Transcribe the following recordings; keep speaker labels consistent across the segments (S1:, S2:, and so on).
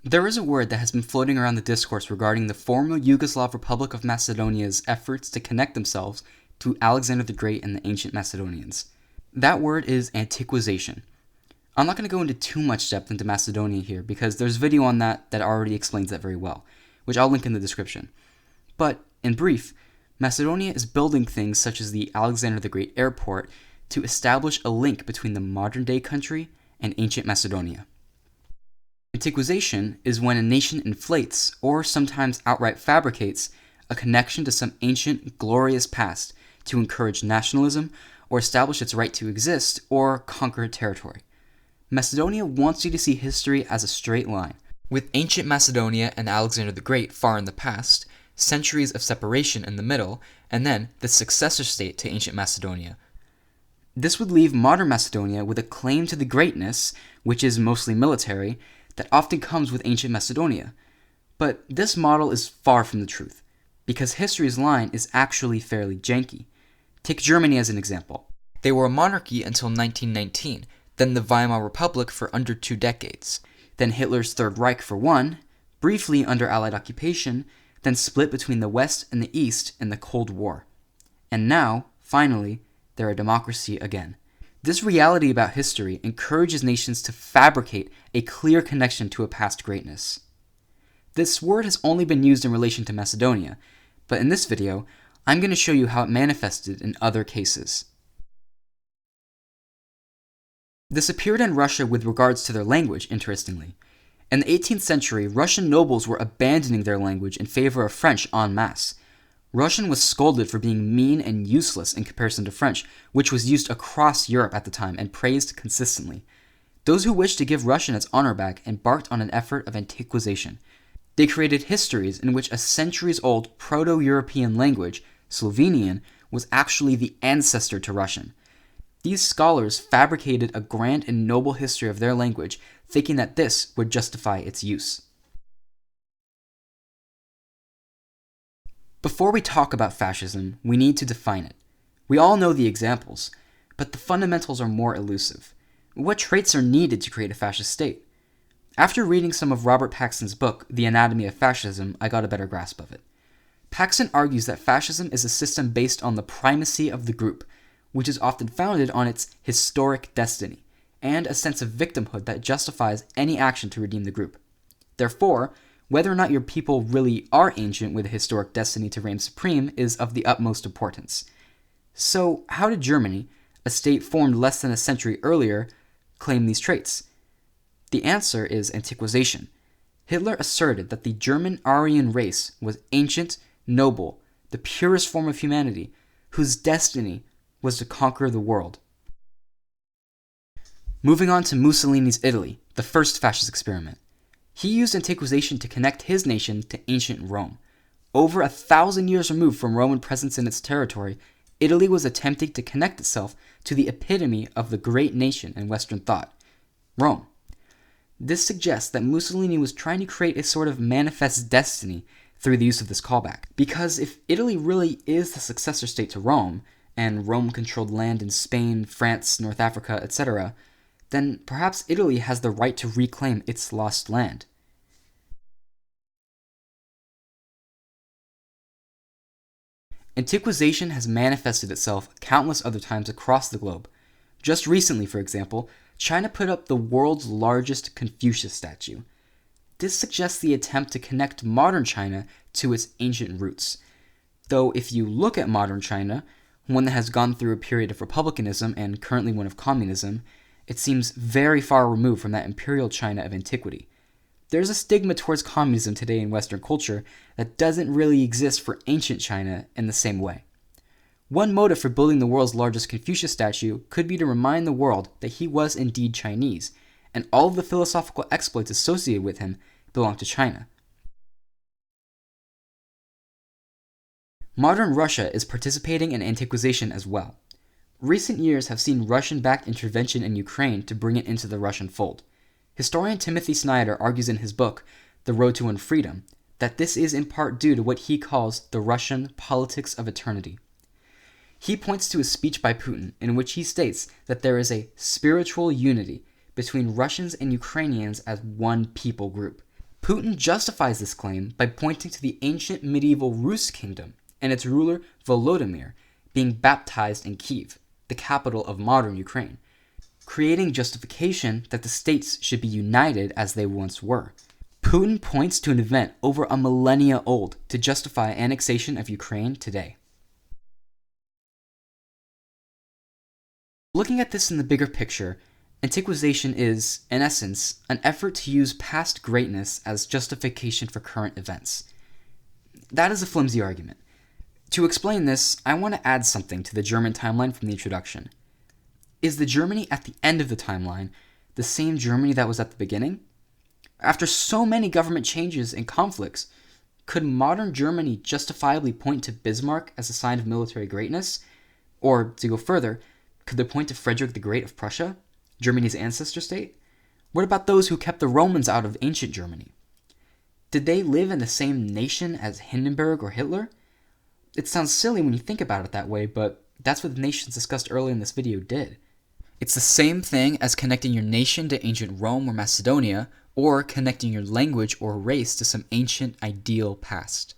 S1: There is a word that has been floating around the discourse regarding the former Yugoslav Republic of Macedonia's efforts to connect themselves to Alexander the Great and the ancient Macedonians. That word is Antiquization. I'm not going to go into too much depth into Macedonia here because there's a video on that already explains that very well, which I'll link in the description. But, in brief, Macedonia is building things such as the Alexander the Great Airport to establish a link between the modern-day country and ancient Macedonia. Antiquization is when a nation inflates, or sometimes outright fabricates, a connection to some ancient, glorious past to encourage nationalism or establish its right to exist or conquer a territory. Macedonia wants you to see history as a straight line, with ancient Macedonia and Alexander the Great far in the past, centuries of separation in the middle, and then the successor state to ancient Macedonia. This would leave modern Macedonia with a claim to the greatness, which is mostly military, that often comes with ancient Macedonia. But this model is far from the truth, because history's line is actually fairly janky. Take Germany as an example. They were a monarchy until 1919, then the Weimar Republic for under 2 decades, then Hitler's Third Reich for 1, briefly under Allied occupation, then split between the West and the East in the Cold War. And now, finally, they're a democracy again. This reality about history encourages nations to fabricate a clear connection to a past greatness. This word has only been used in relation to Macedonia, but in this video, I'm going to show you how it manifested in other cases. This appeared in Russia with regards to their language, interestingly. In the 18th century, Russian nobles were abandoning their language in favor of French en masse. Russian was scolded for being mean and useless in comparison to French, which was used across Europe at the time and praised consistently. Those who wished to give Russian its honor back embarked on an effort of Antiquization. They created histories in which a centuries-old Proto-European language, Slovenian, was actually the ancestor to Russian. These scholars fabricated a grand and noble history of their language, thinking that this would justify its use. Before we talk about fascism, we need to define it. We all know the examples, but the fundamentals are more elusive. What traits are needed to create a fascist state? After reading some of Robert Paxton's book, The Anatomy of Fascism, I got a better grasp of it. Paxton argues that fascism is a system based on the primacy of the group, which is often founded on its historic destiny, and a sense of victimhood that justifies any action to redeem the group. Therefore, whether or not your people really are ancient with a historic destiny to reign supreme is of the utmost importance. So, how did Germany, a state formed less than a century earlier, claim these traits? The answer is Antiquization. Hitler asserted that the German Aryan race was ancient, noble, the purest form of humanity, whose destiny was to conquer the world. Moving on to Mussolini's Italy, the first fascist experiment. He used Antiquization to connect his nation to ancient Rome. Over 1,000 years removed from Roman presence in its territory, Italy was attempting to connect itself to the epitome of the great nation in Western thought, Rome. This suggests that Mussolini was trying to create a sort of manifest destiny through the use of this callback. Because if Italy really is the successor state to Rome, and Rome controlled land in Spain, France, North Africa, etc., then perhaps Italy has the right to reclaim its lost land. Antiquization has manifested itself countless other times across the globe. Just recently, for example, China put up the world's largest Confucius statue. This suggests the attempt to connect modern China to its ancient roots. Though if you look at modern China, one that has gone through a period of republicanism and currently one of communism, it seems very far removed from that imperial China of antiquity. There's a stigma towards communism today in Western culture that doesn't really exist for ancient China in the same way. One motive for building the world's largest Confucius statue could be to remind the world that he was indeed Chinese, and all of the philosophical exploits associated with him belong to China. Modern Russia is participating in Antiquization as well. Recent years have seen Russian-backed intervention in Ukraine to bring it into the Russian fold. Historian Timothy Snyder argues in his book, The Road to Unfreedom, that this is in part due to what he calls the Russian politics of eternity. He points to a speech by Putin in which he states that there is a spiritual unity between Russians and Ukrainians as one people group. Putin justifies this claim by pointing to the ancient medieval Rus kingdom and its ruler Volodymyr being baptized in Kiev, the capital of modern Ukraine, creating justification that the states should be united as they once were. Putin points to an event over a millennia old to justify annexation of Ukraine today. Looking at this in the bigger picture, Antiquization is, in essence, an effort to use past greatness as justification for current events. That is a flimsy argument. To explain this, I want to add something to the German timeline from the introduction. Is the Germany at the end of the timeline the same Germany that was at the beginning? After so many government changes and conflicts, could modern Germany justifiably point to Bismarck as a sign of military greatness? Or, to go further, could they point to Frederick the Great of Prussia, Germany's ancestor state? What about those who kept the Romans out of ancient Germany? Did they live in the same nation as Hindenburg or Hitler? It sounds silly when you think about it that way, but that's what the nations discussed earlier in this video did. It's the same thing as connecting your nation to ancient Rome or Macedonia, or connecting your language or race to some ancient ideal past.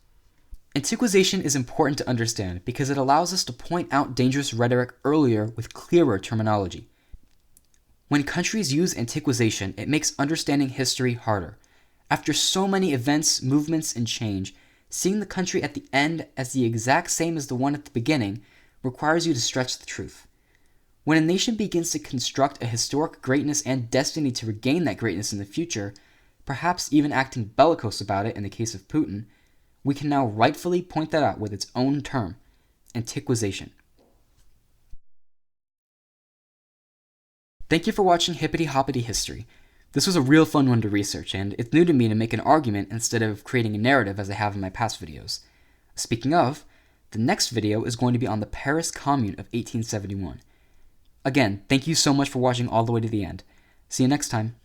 S1: Antiquization is important to understand because it allows us to point out dangerous rhetoric earlier with clearer terminology. When countries use Antiquization, it makes understanding history harder. After so many events, movements, and change, seeing the country at the end as the exact same as the one at the beginning requires you to stretch the truth. When a nation begins to construct a historic greatness and destiny to regain that greatness in the future, perhaps even acting bellicose about it in the case of Putin, we can now rightfully point that out with its own term, Antiquization. Thank you for watching Hippity Hoppity History. This was a real fun one to research, and it's new to me to make an argument instead of creating a narrative as I have in my past videos. Speaking of, the next video is going to be on the Paris Commune of 1871. Again, thank you so much for watching all the way to the end. See you next time.